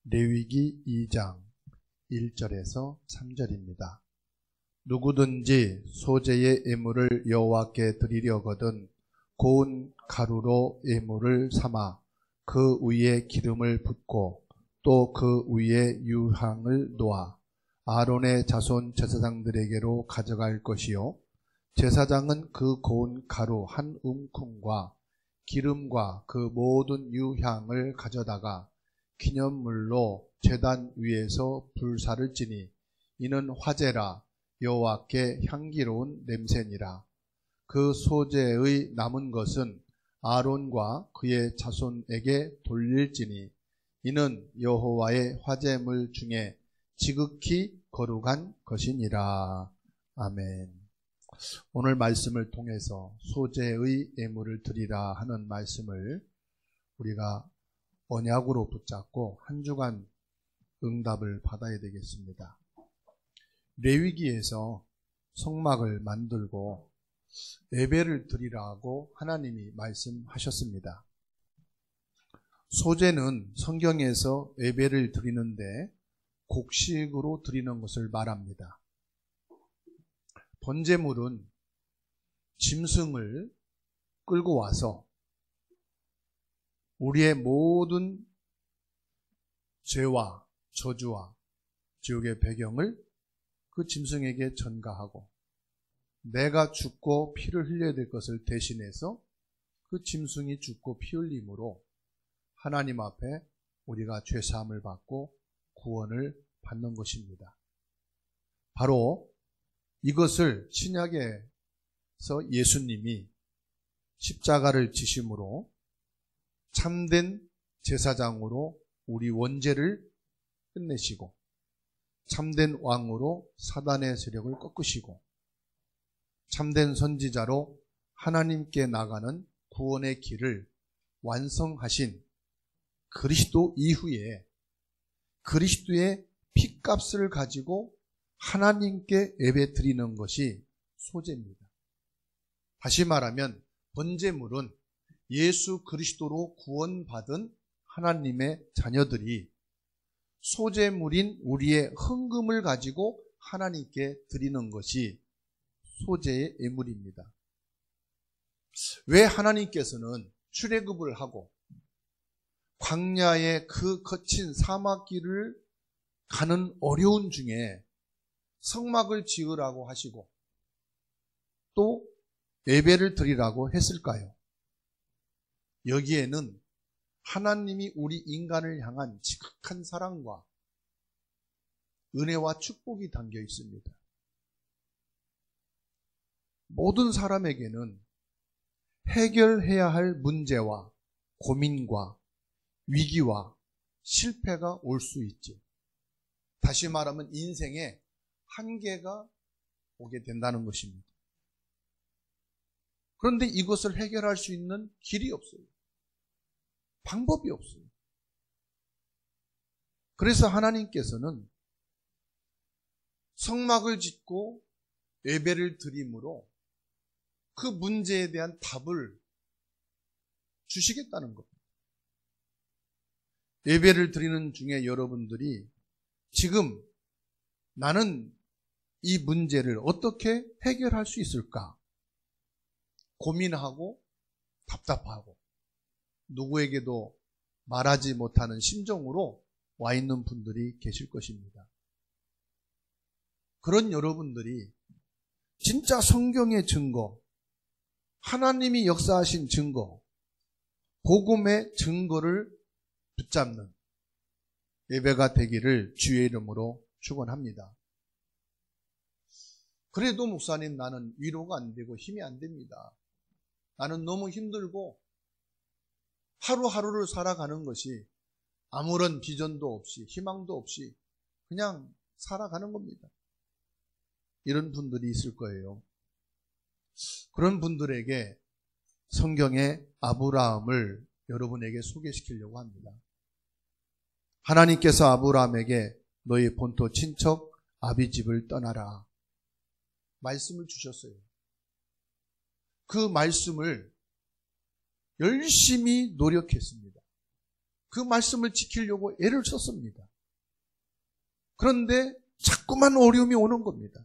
레위기 2장 1절에서 3절입니다. 누구든지 소재의 예물을 여호와께 드리려거든 고운 가루로 예물을 삼아 그 위에 기름을 붓고 또 그 위에 유향을 놓아 아론의 자손 제사장들에게로 가져갈 것이요, 제사장은 그 고운 가루 한 움큼과 기름과 그 모든 유향을 가져다가 기념물로 제단 위에서 불사를 지니 이는 화제라 여호와께 향기로운 냄새니라. 그 소재의 남은 것은 아론과 그의 자손에게 돌릴지니 이는 여호와의 화제물 중에 지극히 거룩한 것이니라. 아멘. 오늘 말씀을 통해서 소재의 예물을 드리라 하는 말씀을 우리가 언약으로 붙잡고 한 주간 응답을 받아야 되겠습니다. 레위기에서 성막을 만들고 예배를 드리라고 하나님이 말씀하셨습니다. 소재는 성경에서 예배를 드리는데 곡식으로 드리는 것을 말합니다. 번제물은 짐승을 끌고 와서 우리의 모든 죄와 저주와 지옥의 배경을 그 짐승에게 전가하고 내가 죽고 피를 흘려야 될 것을 대신해서 그 짐승이 죽고 피 흘림으로 하나님 앞에 우리가 죄사함을 받고 구원을 받는 것입니다. 바로 이것을 신약에서 예수님이 십자가를 지심으로 참된 제사장으로 우리 원죄를 끝내시고 참된 왕으로 사단의 세력을 꺾으시고 참된 선지자로 하나님께 나가는 구원의 길을 완성하신 그리스도 이후에 그리스도의 피값을 가지고 하나님께 예배 드리는 것이 소재입니다. 다시 말하면 번제물은 예수 그리스도로 구원받은 하나님의 자녀들이 소재물인 우리의 헌금을 가지고 하나님께 드리는 것이 소재의 예물입니다. 왜 하나님께서는 출애굽을 하고 광야의 그 거친 사막길을 가는 어려운 중에 성막을 지으라고 하시고 또 예배를 드리라고 했을까요? 여기에는 하나님이 우리 인간을 향한 지극한 사랑과 은혜와 축복이 담겨 있습니다. 모든 사람에게는 해결해야 할 문제와 고민과 위기와 실패가 올 수 있죠. 다시 말하면 인생에 한계가 오게 된다는 것입니다. 그런데 이것을 해결할 수 있는 길이 없어요. 방법이 없어요. 그래서 하나님께서는 성막을 짓고 예배를 드림으로 그 문제에 대한 답을 주시겠다는 겁니다. 예배를 드리는 중에 여러분들이 지금 나는 이 문제를 어떻게 해결할 수 있을까 고민하고 답답하고 누구에게도 말하지 못하는 심정으로 와 있는 분들이 계실 것입니다. 그런 여러분들이 진짜 성경의 증거, 하나님이 역사하신 증거, 복음의 증거를 붙잡는 예배가 되기를 주의 이름으로 축원합니다. 그래도 목사님 나는 위로가 안 되고 힘이 안 됩니다. 나는 너무 힘들고 하루하루를 살아가는 것이 아무런 비전도 없이 희망도 없이 그냥 살아가는 겁니다. 이런 분들이 있을 거예요. 그런 분들에게 성경의 아브라함을 여러분에게 소개시키려고 합니다. 하나님께서 아브라함에게 너희 본토 친척 아비집을 떠나라 말씀을 주셨어요. 그 말씀을 열심히 노력했습니다. 그 말씀을 지키려고 애를 썼습니다. 그런데 자꾸만 어려움이 오는 겁니다.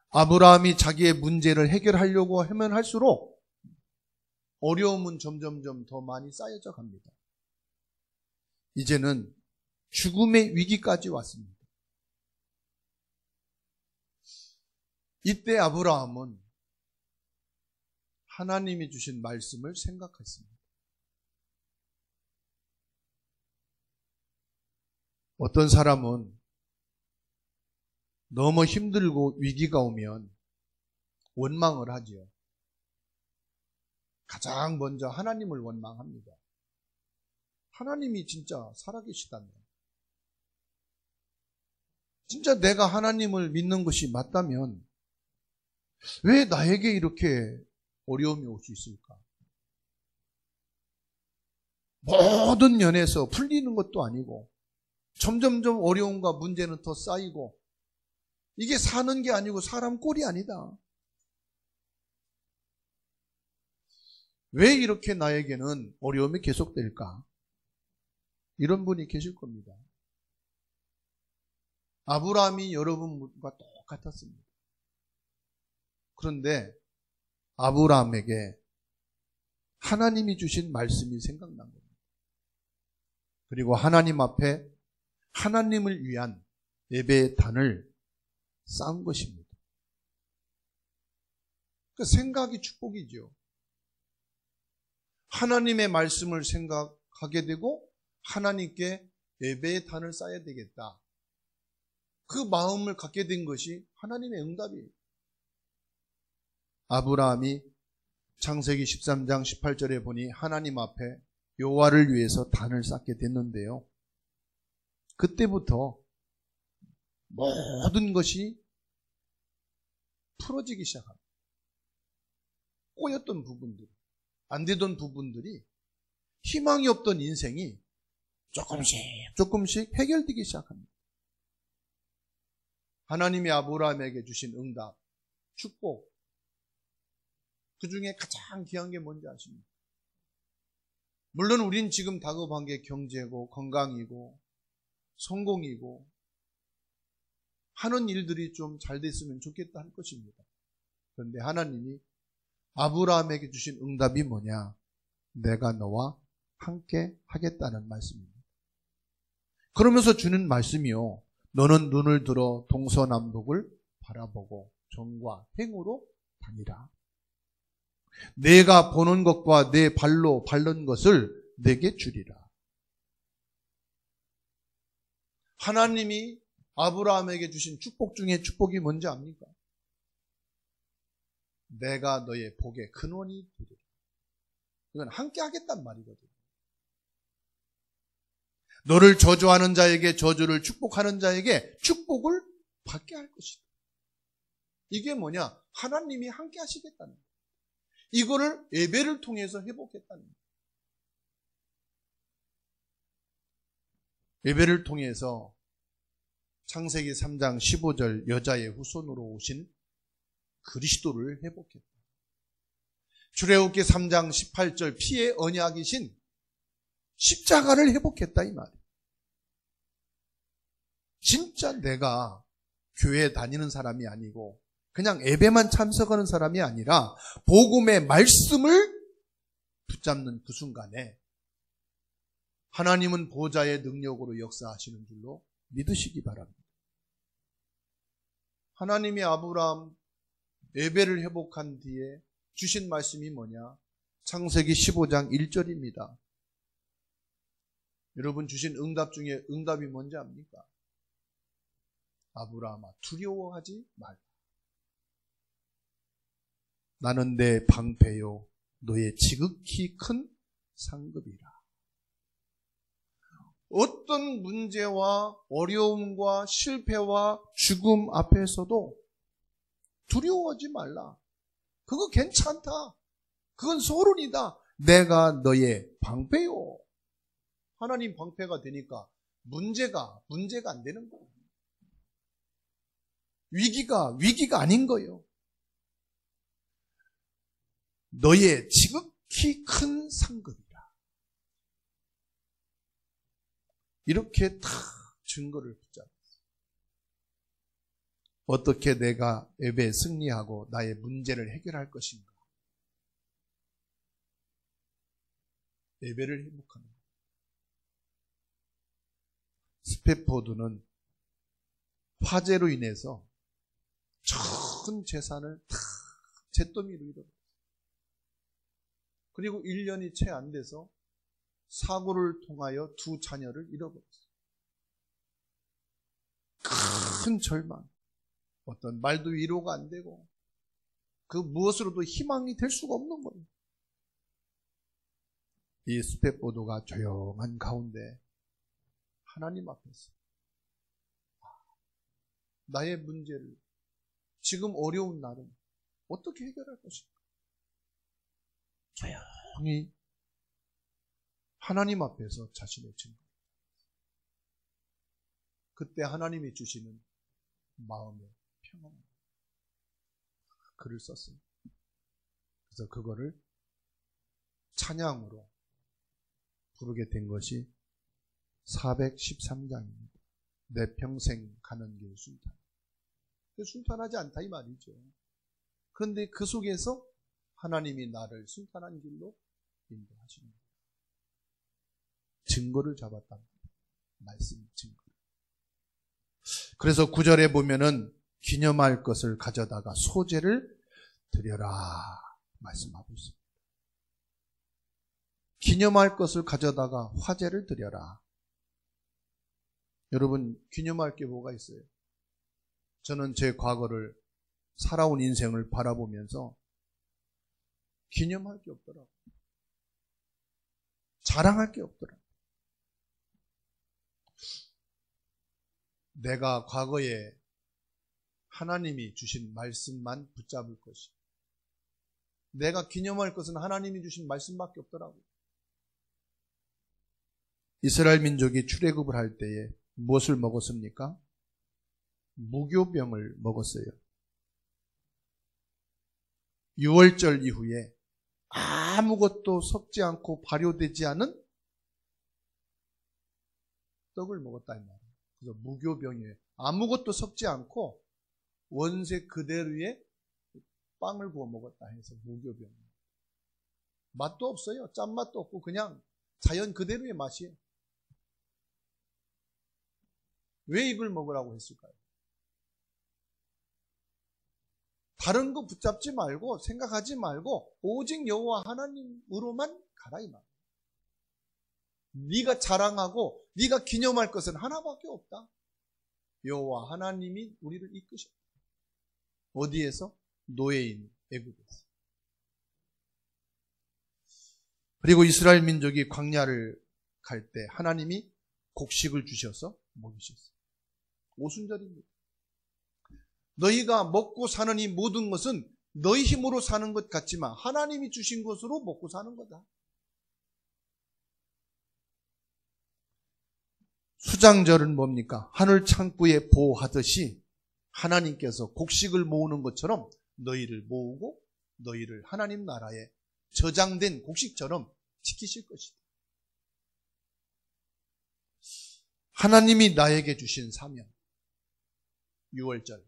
아브라함이 자기의 문제를 해결하려고 하면 할수록 어려움은 점점점 더 많이 쌓여져 갑니다. 이제는 죽음의 위기까지 왔습니다. 이때 아브라함은 하나님이 주신 말씀을 생각했습니다. 어떤 사람은 너무 힘들고 위기가 오면 원망을 하지요. 가장 먼저 하나님을 원망합니다. 하나님이 진짜 살아계시다면, 진짜 내가 하나님을 믿는 것이 맞다면 왜 나에게 이렇게 어려움이 올 수 있을까? 모든 면에서 풀리는 것도 아니고 점점점 어려움과 문제는 더 쌓이고, 이게 사는 게 아니고 사람 꼴이 아니다. 왜 이렇게 나에게는 어려움이 계속될까? 이런 분이 계실 겁니다. 아브라함이 여러분과 똑같았습니다. 그런데 아브라함에게 하나님이 주신 말씀이 생각난 겁니다. 그리고 하나님 앞에 하나님을 위한 예배의 단을 쌓은 것입니다. 그 생각이 축복이죠. 하나님의 말씀을 생각하게 되고 하나님께 예배의 단을 쌓아야 되겠다. 그 마음을 갖게 된 것이 하나님의 응답이에요. 아브라함이 창세기 13장 18절에 보니 하나님 앞에 여호와를 위해서 단을 쌓게 됐는데요. 그때부터 모든 것이 풀어지기 시작합니다. 꼬였던 부분들, 안 되던 부분들이, 희망이 없던 인생이 조금씩 해결되기 시작합니다. 하나님이 아브라함에게 주신 응답, 축복, 그 중에 가장 귀한 게 뭔지 아십니까? 물론 우린 지금 다급한 게 경제고 건강이고 성공이고 하는 일들이 좀 잘 됐으면 좋겠다 할 것입니다. 그런데 하나님이 아브라함에게 주신 응답이 뭐냐? 내가 너와 함께 하겠다는 말씀입니다. 그러면서 주는 말씀이요, 너는 눈을 들어 동서남북을 바라보고 정과 행으로 다니라. 내가 보는 것과 내 발로 밟는 것을 내게 주리라. 하나님이 아브라함에게 주신 축복 중에 축복이 뭔지 압니까? 내가 너의 복의 근원이 되리라. 이건 함께 하겠단 말이거든요. 너를 저주하는 자에게 저주를, 축복하는 자에게 축복을 받게 할 것이다. 이게 뭐냐? 하나님이 함께 하시겠다는 거예요. 이거를 예배를 통해서 회복했다는 거예요. 예배를 통해서 창세기 3장 15절 여자의 후손으로 오신 그리스도를 회복했다. 출애굽기 3장 18절 피의 언약이신 십자가를 회복했다 이 말이에요. 진짜 내가 교회에 다니는 사람이 아니고 그냥 예배만 참석하는 사람이 아니라 복음의 말씀을 붙잡는 그 순간에 하나님은 보좌의 능력으로 역사하시는 줄로 믿으시기 바랍니다. 하나님이 아브라함 예배를 회복한 뒤에 주신 말씀이 뭐냐? 창세기 15장 1절입니다. 여러분 주신 응답 중에 응답이 뭔지 압니까? 아브라함아, 두려워하지 말라. 나는 내 방패요 너의 지극히 큰 상급이라. 어떤 문제와 어려움과 실패와 죽음 앞에서도 두려워하지 말라. 그거 괜찮다. 그건 소론이다. 내가 너의 방패요. 하나님 방패가 되니까 문제가 안 되는 거예요. 위기가 아닌 거예요. 너의 지극히 큰 상급이라. 이렇게 다 증거를 붙잡았어요. 어떻게 내가 예배에 승리하고 나의 문제를 해결할 것인가. 예배를 회복하는 거예요. 스패포드는 화재로 인해서 전 재산을 다 잿더미로 잃어버렸어요. 그리고 1년이 채 안 돼서 사고를 통하여 두 자녀를 잃어버렸어요. 큰 절망, 어떤 말도 위로가 안 되고 그 무엇으로도 희망이 될 수가 없는 거예요. 이 스패포드가 조용한 가운데 하나님 앞에서 나의 문제를 지금 어려운 날은 어떻게 해결할 것인가? 조용히 하나님 앞에서 자신의 증거. 그때 하나님이 주시는 마음의 평안. 글을 썼어요. 그래서 그거를 찬양으로 부르게 된 것이 413장입니다. 내 평생 가는 길 순탄. 순탄하지 않다 이 말이죠. 그런데 그 속에서 하나님이 나를 순탄한 길로 인도하시는 거예요. 증거를 잡았다. 말씀 증거. 그래서 9절에 보면은 기념할 것을 가져다가 소재를 드려라 말씀하고 있습니다. 기념할 것을 가져다가 화제를 드려라. 여러분, 기념할 게 뭐가 있어요? 저는 제 과거를 살아온 인생을 바라보면서 기념할 게 없더라고요. 자랑할 게 없더라고요. 내가 과거에 하나님이 주신 말씀만 붙잡을 것이. 내가 기념할 것은 하나님이 주신 말씀밖에 없더라고요. 이스라엘 민족이 출애굽을 할 때에 무엇을 먹었습니까? 무교병을 먹었어요. 6월절 이후에 아무것도 섞지 않고 발효되지 않은 떡을 먹었다 이 말이에요. 그래서 무교병이에요. 아무것도 섞지 않고 원색 그대로의 빵을 구워 먹었다 해서 무교병. 맛도 없어요. 짠맛도 없고 그냥 자연 그대로의 맛이에요. 왜 입을 먹으라고 했을까요? 다른 거 붙잡지 말고 생각하지 말고 오직 여호와 하나님으로만 가라 이 말. 네가 자랑하고 네가 기념할 것은 하나밖에 없다. 여호와 하나님이 우리를 이끄셨다. 어디에서? 노예인 애굽에서. 그리고 이스라엘 민족이 광야를 갈 때 하나님이 곡식을 주셔서 먹이셨어요. 오순절입니다. 너희가 먹고 사는 이 모든 것은 너희 힘으로 사는 것 같지만 하나님이 주신 것으로 먹고 사는 거다. 수장절은 뭡니까? 하늘 창고에 보호하듯이 하나님께서 곡식을 모으는 것처럼 너희를 모으고 너희를 하나님 나라에 저장된 곡식처럼 지키실 것이다. 하나님이 나에게 주신 사명, 6월절.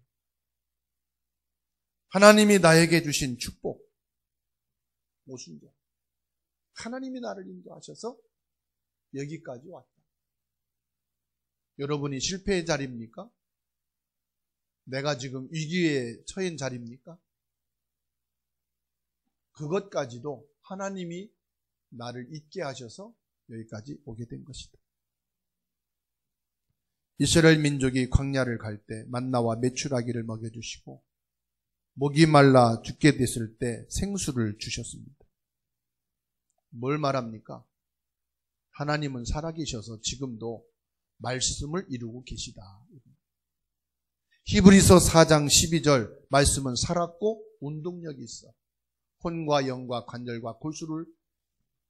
하나님이 나에게 주신 축복, 오순절. 하나님이 나를 인도하셔서 여기까지 왔다. 여러분이 실패의 자리입니까? 내가 지금 위기에 처한 자리입니까? 그것까지도 하나님이 나를 잊게 하셔서 여기까지 오게 된 것이다. 이스라엘 민족이 광야를 갈 때 만나와 메추라기를 먹여주시고 목이 말라 죽게 됐을 때 생수를 주셨습니다. 뭘 말합니까? 하나님은 살아계셔서 지금도 말씀을 이루고 계시다. 히브리서 4장 12절 말씀은 살았고 운동력이 있어. 혼과 영과 관절과 골수를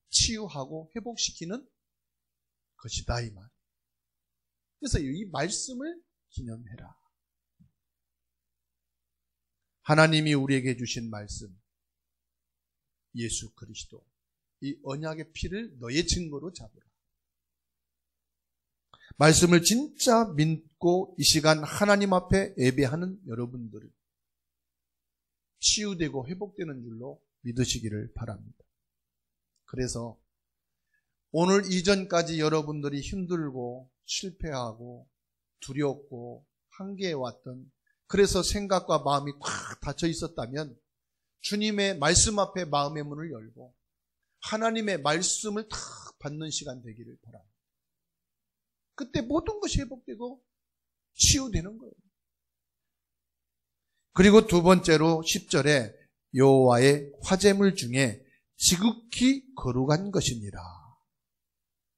치유하고 회복시키는 것이다 이 말. 그래서 이 말씀을 기념해라. 하나님이 우리에게 주신 말씀, 예수 그리스도, 이 언약의 피를 너의 증거로 잡으라. 말씀을 진짜 믿고 이 시간 하나님 앞에 예배하는 여러분들 치유되고 회복되는 줄로 믿으시기를 바랍니다. 그래서 오늘 이전까지 여러분들이 힘들고 실패하고 두렵고 한계에 왔던, 그래서 생각과 마음이 꽉 닫혀 있었다면 주님의 말씀 앞에 마음의 문을 열고 하나님의 말씀을 탁 받는 시간 되기를 바랍니다. 그때 모든 것이 회복되고 치유되는 거예요. 그리고 두 번째로 10절에 여호와의 화제물 중에 지극히 거룩한 것이니라.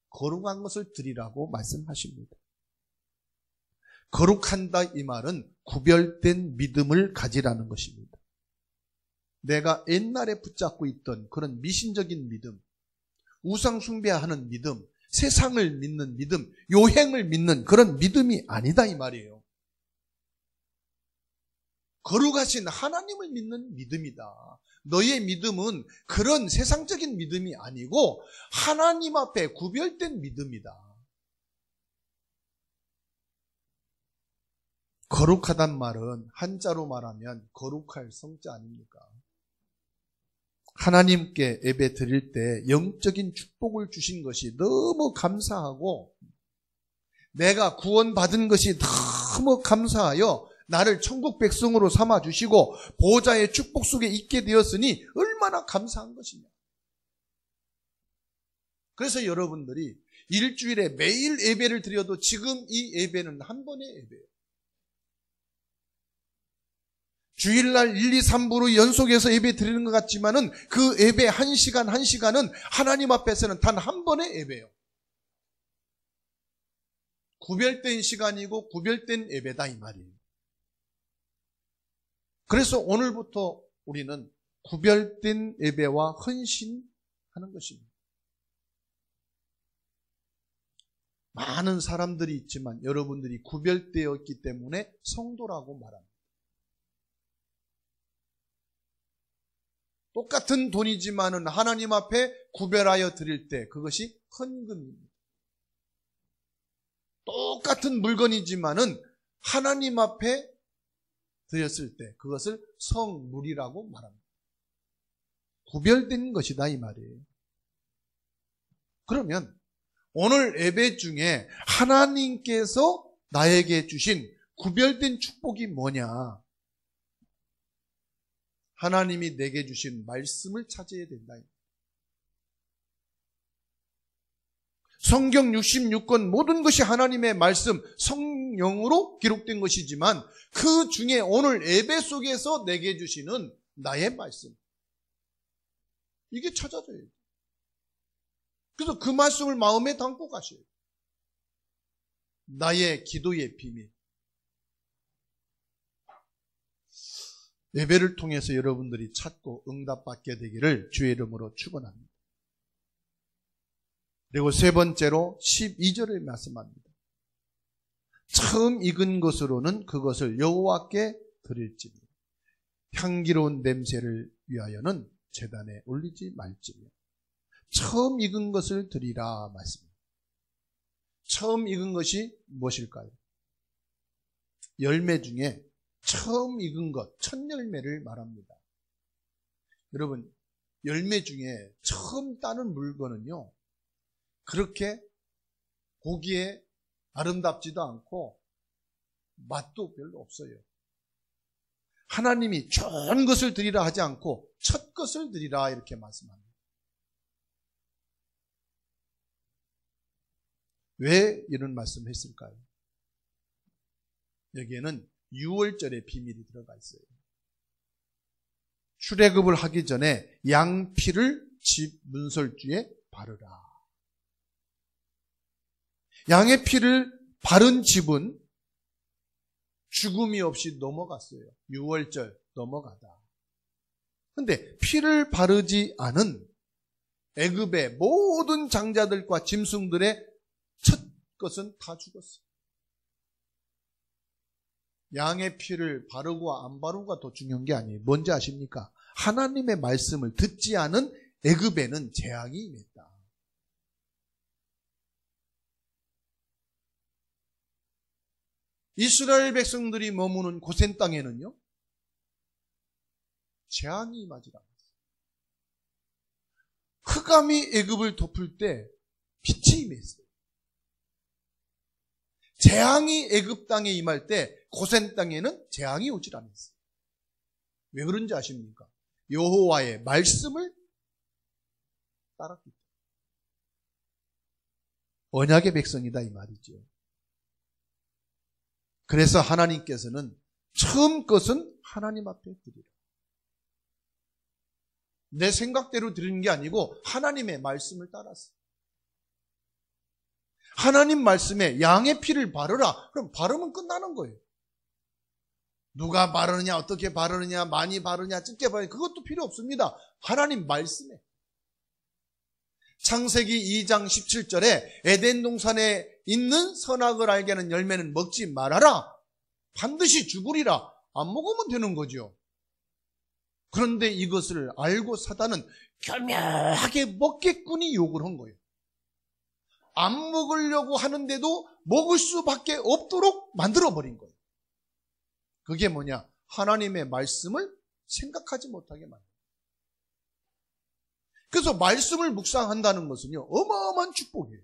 거룩한 것을 드리라고 말씀하십니다. 거룩한다 이 말은 구별된 믿음을 가지라는 것입니다. 내가 옛날에 붙잡고 있던 그런 미신적인 믿음, 우상 숭배하는 믿음, 세상을 믿는 믿음, 요행을 믿는 그런 믿음이 아니다 이 말이에요. 거룩하신 하나님을 믿는 믿음이다. 너의 믿음은 그런 세상적인 믿음이 아니고 하나님 앞에 구별된 믿음이다. 거룩하단 말은 한자로 말하면 거룩할 성자 아닙니까? 하나님께 예배 드릴 때 영적인 축복을 주신 것이 너무 감사하고 내가 구원받은 것이 너무 감사하여 나를 천국 백성으로 삼아주시고 보호자의 축복 속에 있게 되었으니 얼마나 감사한 것이냐. 그래서 여러분들이 일주일에 매일 예배를 드려도 지금 이 예배는 한 번의 예배예요. 주일날 1, 2, 3부로 연속해서 예배 드리는 것 같지만은 그 예배 1시간 1시간은 하나님 앞에서는 단 한 번의 예배예요. 구별된 시간이고 구별된 예배다 이 말이에요. 그래서 오늘부터 우리는 구별된 예배와 헌신하는 것입니다. 많은 사람들이 있지만 여러분들이 구별되어 있기 때문에 성도라고 말합니다. 똑같은 돈이지만은 하나님 앞에 구별하여 드릴 때 그것이 헌금입니다. 똑같은 물건이지만은 하나님 앞에 드렸을 때 그것을 성물이라고 말합니다. 구별된 것이다 이 말이에요. 그러면 오늘 예배 중에 하나님께서 나에게 주신 구별된 축복이 뭐냐? 하나님이 내게 주신 말씀을 찾아야 된다. 성경 66권 모든 것이 하나님의 말씀, 성령으로 기록된 것이지만 그 중에 오늘 예배 속에서 내게 주시는 나의 말씀, 이게 찾아져야 돼요. 그래서 그 말씀을 마음에 담고 가셔야 돼요. 나의 기도의 비밀. 예배를 통해서 여러분들이 찾고 응답받게 되기를 주의 이름으로 축원합니다. 그리고 세 번째로 12절을 말씀합니다. 처음 익은 것으로는 그것을 여호와께 드릴지니 향기로운 냄새를 위하여는 제단에 올리지 말지니 처음 익은 것을 드리라 말씀입니다. 처음 익은 것이 무엇일까요? 열매 중에 처음 익은 것, 첫 열매를 말합니다. 여러분, 열매 중에 처음 따는 물건은요, 그렇게 보기에 아름답지도 않고 맛도 별로 없어요. 하나님이 좋은 것을 드리라 하지 않고 첫 것을 드리라 이렇게 말씀합니다. 왜 이런 말씀을 했을까요? 여기에는 6월절의 비밀이 들어가 있어요. 출애굽을 하기 전에 양피를 집 문설주에 바르라. 양의 피를 바른 집은 죽음이 없이 넘어갔어요. 6월절 넘어가다. 그런데 피를 바르지 않은 애굽의 모든 장자들과 짐승들의 첫 것은 다 죽었어요. 양의 피를 바르고 안 바르고가 더 중요한 게 아니에요. 뭔지 아십니까? 하나님의 말씀을 듣지 않은 애굽에는 재앙이 임했다. 이스라엘 백성들이 머무는 고센 땅에는요, 재앙이 임하지 않았어요. 흑암이 애굽을 덮을 때 빛이 임했어요. 재앙이 애굽 땅에 임할 때 고센 땅에는 재앙이 오질 않았어요. 왜 그런지 아십니까? 여호와의 말씀을 따랐기 때문에. 언약의 백성이다 이 말이죠. 그래서 하나님께서는 처음 것은 하나님 앞에 드리라. 내 생각대로 드리는 게 아니고 하나님의 말씀을 따랐어요. 하나님 말씀에 양의 피를 바르라. 그럼 바르면 끝나는 거예요. 누가 바르느냐, 어떻게 바르느냐, 많이 바르냐, 적게 바르느냐, 그것도 필요 없습니다. 하나님 말씀에. 창세기 2장 17절에 에덴 동산에 있는 선악을 알게 하는 열매는 먹지 말아라. 반드시 죽으리라. 안 먹으면 되는 거죠. 그런데 이것을 알고 사단은 교묘하게 먹겠군이 욕을 한 거예요. 안 먹으려고 하는데도 먹을 수밖에 없도록 만들어버린 거예요. 그게 뭐냐? 하나님의 말씀을 생각하지 못하게 만든 거예요. 그래서 말씀을 묵상한다는 것은요, 어마어마한 축복이에요.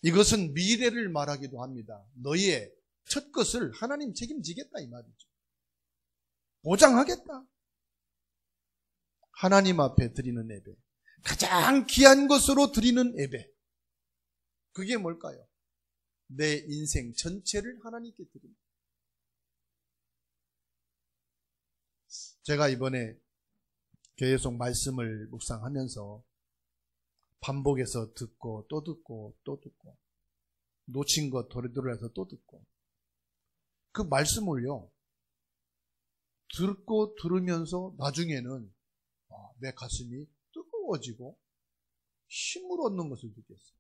이것은 미래를 말하기도 합니다. 너희의 첫 것을 하나님 책임지겠다 이 말이죠. 보장하겠다. 하나님 앞에 드리는 예배, 가장 귀한 것으로 드리는 예배, 그게 뭘까요? 내 인생 전체를 하나님께 드립니다. 제가 이번에 계속 말씀을 묵상하면서 반복해서 듣고 또 듣고 또 듣고 놓친 것 도리도리해서 또 듣고 그 말씀을요 듣고 들으면서 나중에는 내 가슴이 뜨거워지고 힘을 얻는 것을 느꼈어요.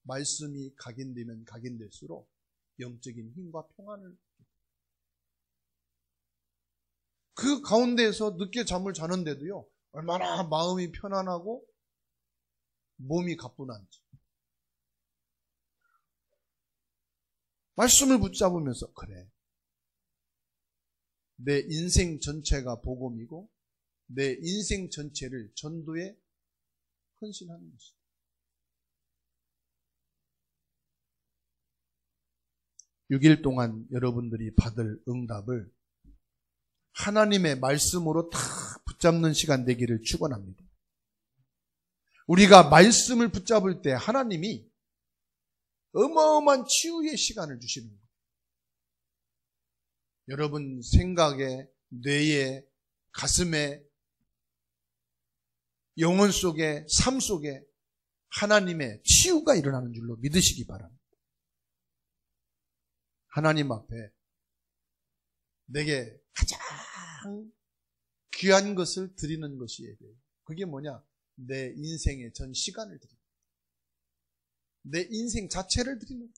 말씀이 각인되면 각인될수록 영적인 힘과 평안을 그 가운데에서 늦게 잠을 자는데도요 얼마나 마음이 편안하고 몸이 가뿐한지 말씀을 붙잡으면서 그래 내 인생 전체가 복음이고 내 인생 전체를 전도에 헌신하는 것이다. (6일) 동안 여러분들이 받을 응답을 하나님의 말씀으로 다 붙잡는 시간 되기를 축원합니다. 우리가 말씀을 붙잡을 때 하나님이 어마어마한 치유의 시간을 주시는 거예요. 여러분 생각에, 뇌에, 가슴에, 영혼 속에, 삶 속에 하나님의 치유가 일어나는 줄로 믿으시기 바랍니다. 하나님 앞에 내게 가장 귀한 것을 드리는 것이 예배예요. 그게 뭐냐? 내 인생의 전 시간을 드립니다. 내 인생 자체를 드리는 거예요.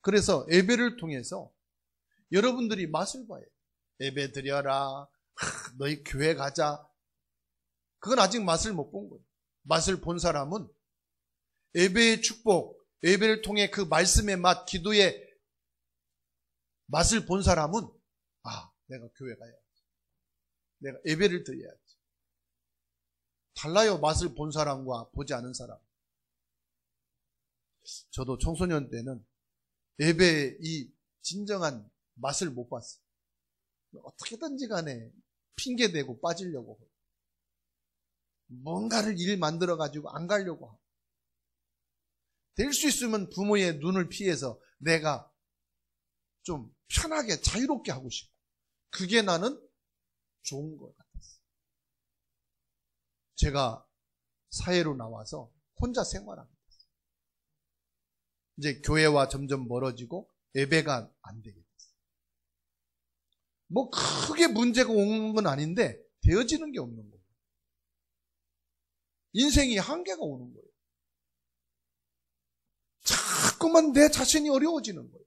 그래서 예배를 통해서 여러분들이 맛을 봐요. 예배 드려라. 너희 교회 가자. 그건 아직 맛을 못 본 거예요. 맛을 본 사람은 예배의 축복, 예배를 통해 그 말씀의 맛, 기도의 맛을 본 사람은 내가 교회 가야지. 내가 예배를 드려야지. 달라요. 맛을 본 사람과 보지 않은 사람. 저도 청소년 때는 예배의 이 진정한 맛을 못 봤어요. 어떻게든지 간에 핑계대고 빠지려고 해요. 뭔가를 일 만들어가지고 안 가려고 하고. 될 수 있으면 부모의 눈을 피해서 내가 좀 편하게 자유롭게 하고 싶고 그게 나는 좋은 것 같았어요. 제가 사회로 나와서 혼자 생활합니다. 이제 교회와 점점 멀어지고 예배가 안 되게 됐어요. 뭐 크게 문제가 오는 건 아닌데 되어지는 게 없는 거예요. 인생이 한계가 오는 거예요. 자꾸만 내 자신이 어려워지는 거예요.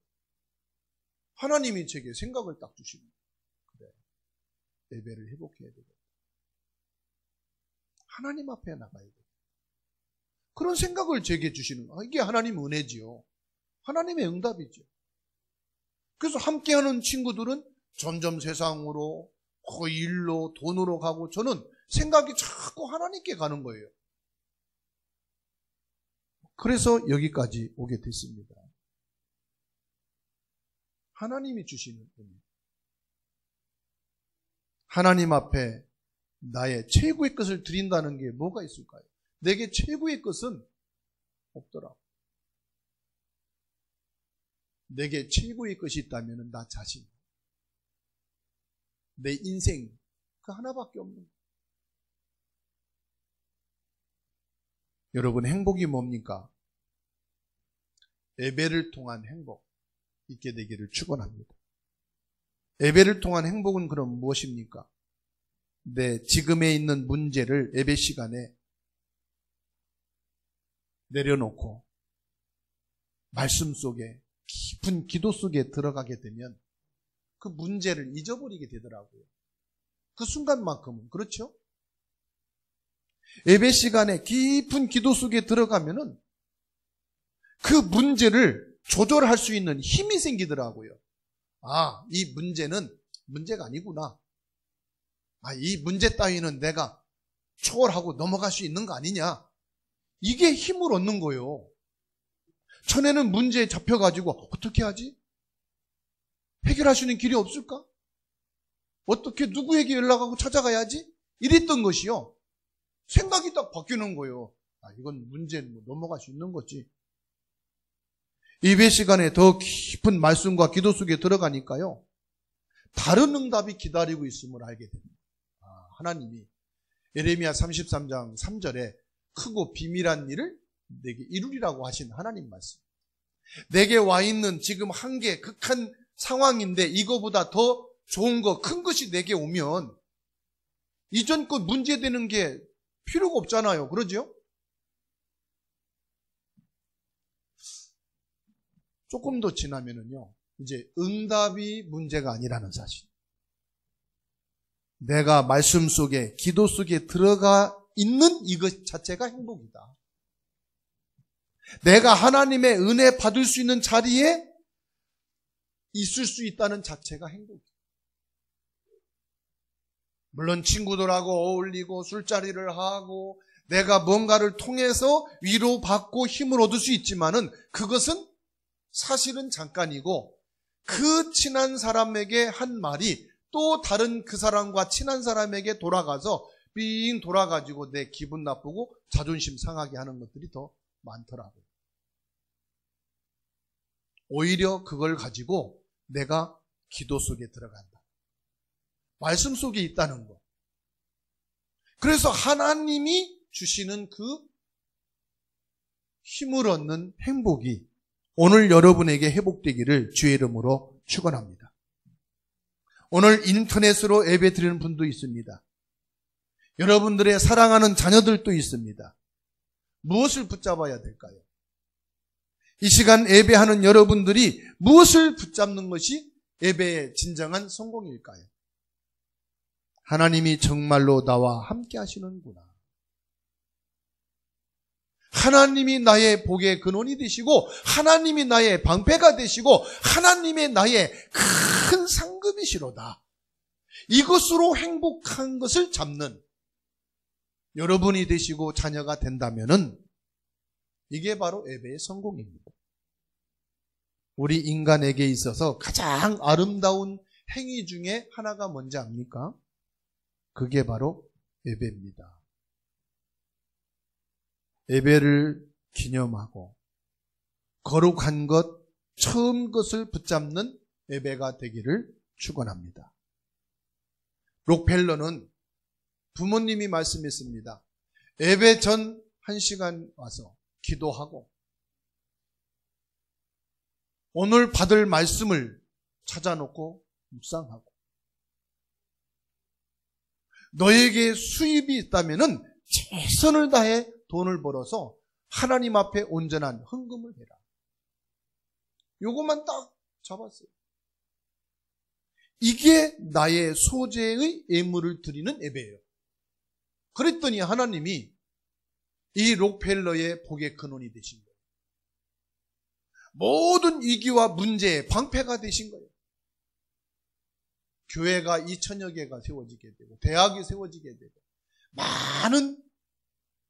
하나님이 제게 생각을 딱 주시는 거예요. 그래, 예배를 회복해야 되겠다. 하나님 앞에 나가야 되겠다. 그런 생각을 제게 주시는 거예요. 이게 하나님 은혜지요. 하나님의 응답이죠. 그래서 함께하는 친구들은 점점 세상으로, 일로, 돈으로 가고 저는 생각이 자꾸 하나님께 가는 거예요. 그래서 여기까지 오게 됐습니다. 하나님이 주시는 은혜. 하나님 앞에 나의 최고의 것을 드린다는 게 뭐가 있을까요? 내게 최고의 것은 없더라. 내게 최고의 것이 있다면 나 자신, 내 인생 그 하나밖에 없는 거예요. 여러분, 행복이 뭡니까? 예배를 통한 행복 있게 되기를 축원합니다. 예배를 통한 행복은 그럼 무엇입니까? 내 지금에 있는 문제를 예배 시간에 내려놓고 말씀 속에 깊은 기도 속에 들어가게 되면 그 문제를 잊어버리게 되더라고요. 그 순간만큼은. 그렇죠? 예배 시간에 깊은 기도 속에 들어가면은 그 문제를 조절할 수 있는 힘이 생기더라고요. 아, 이 문제는 문제가 아니구나. 아, 이 문제 따위는 내가 초월하고 넘어갈 수 있는 거 아니냐. 이게 힘을 얻는 거예요. 전에는 문제에 잡혀가지고 어떻게 하지? 해결할 수 있는 길이 없을까? 어떻게 누구에게 연락하고 찾아가야지? 이랬던 것이요. 생각이 딱 바뀌는 거예요. 아, 이건 문제는 뭐 넘어갈 수 있는 거지. 예배 시간에 더 깊은 말씀과 기도 속에 들어가니까요. 다른 응답이 기다리고 있음을 알게 됩니다. 아, 하나님이 예레미야 33장 3절에 크고 비밀한 일을 내게 이루리라고 하신 하나님 말씀. 내게 와 있는 지금 한계, 극한 상황인데 이거보다 더 좋은 거, 큰 것이 내게 오면 이전 것 문제되는 게 필요가 없잖아요. 그러죠? 조금 더 지나면은요, 이제 응답이 문제가 아니라는 사실. 내가 말씀 속에, 기도 속에 들어가 있는 이것 자체가 행복이다. 내가 하나님의 은혜 받을 수 있는 자리에 있을 수 있다는 자체가 행복이다. 물론 친구들하고 어울리고 술자리를 하고 내가 뭔가를 통해서 위로받고 힘을 얻을 수 있지만은 그것은 사실은 잠깐이고 그 친한 사람에게 한 말이 또 다른 그 사람과 친한 사람에게 돌아가서 삥 돌아가지고 내 기분 나쁘고 자존심 상하게 하는 것들이 더 많더라고요. 오히려 그걸 가지고 내가 기도 속에 들어간다. 말씀 속에 있다는 거. 그래서 하나님이 주시는 그 힘을 얻는 행복이 오늘 여러분에게 회복되기를 주의 이름으로 축원합니다. 오늘 인터넷으로 예배 드리는 분도 있습니다. 여러분들의 사랑하는 자녀들도 있습니다. 무엇을 붙잡아야 될까요? 이 시간 예배하는 여러분들이 무엇을 붙잡는 것이 예배의 진정한 성공일까요? 하나님이 정말로 나와 함께 하시는구나. 하나님이 나의 복의 근원이 되시고 하나님이 나의 방패가 되시고 하나님의 나의 큰 상급이시로다. 이것으로 행복한 것을 잡는 여러분이 되시고 자녀가 된다면은 이게 바로 예배의 성공입니다. 우리 인간에게 있어서 가장 아름다운 행위 중에 하나가 뭔지 압니까? 그게 바로 예배입니다. 예배를 기념하고 거룩한 것, 처음 것을 붙잡는 예배가 되기를 축원합니다. 록펠러는 부모님이 말씀했습니다. 예배 전 1시간 와서 기도하고 오늘 받을 말씀을 찾아놓고 묵상하고 너에게 수입이 있다면 최선을 다해 돈을 벌어서 하나님 앞에 온전한 헌금을 해라. 요것만 딱 잡았어요. 이게 나의 소재의 예물을 드리는 예배예요. 그랬더니 하나님이 이 록펠러의 복의 근원이 되신 거예요. 모든 위기와 문제의 방패가 되신 거예요. 교회가 2,000여 개가 세워지게 되고 대학이 세워지게 되고 많은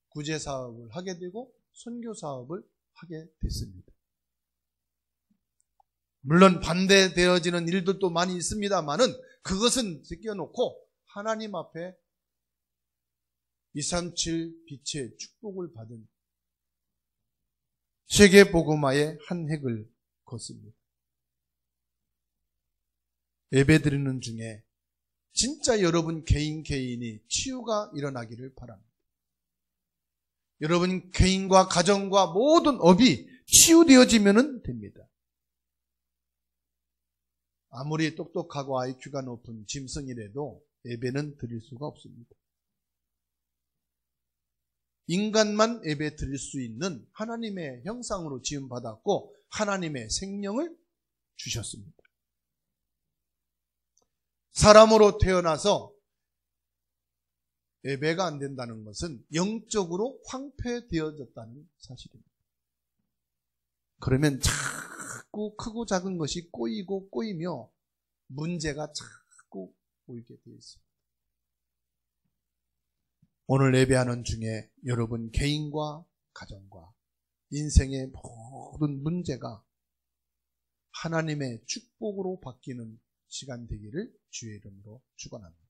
구제사업을 하게 되고 선교사업을 하게 됐습니다. 물론 반대되어지는 일들도 많이 있습니다만은 그것은 제껴놓고 하나님 앞에 237 빛의 축복을 받은 세계복음화의 한 획을 걷습니다. 예배드리는 중에 진짜 여러분 개인이 치유가 일어나기를 바랍니다. 여러분 개인과 가정과 모든 업이 치유되어지면 됩니다. 아무리 똑똑하고 IQ가 높은 짐승이라도 예배는 드릴 수가 없습니다. 인간만 예배 드릴 수 있는 하나님의 형상으로 지음받았고 하나님의 생명을 주셨습니다. 사람으로 태어나서 예배가 안 된다는 것은 영적으로 황폐되어졌다는 사실입니다. 그러면 자꾸 크고 작은 것이 꼬이며 문제가 자꾸 보이게 되어 있습니다. 오늘 예배하는 중에 여러분 개인과 가정과 인생의 모든 문제가 하나님의 축복으로 바뀌는 시간 되기를 주의 이름으로 축원합니다.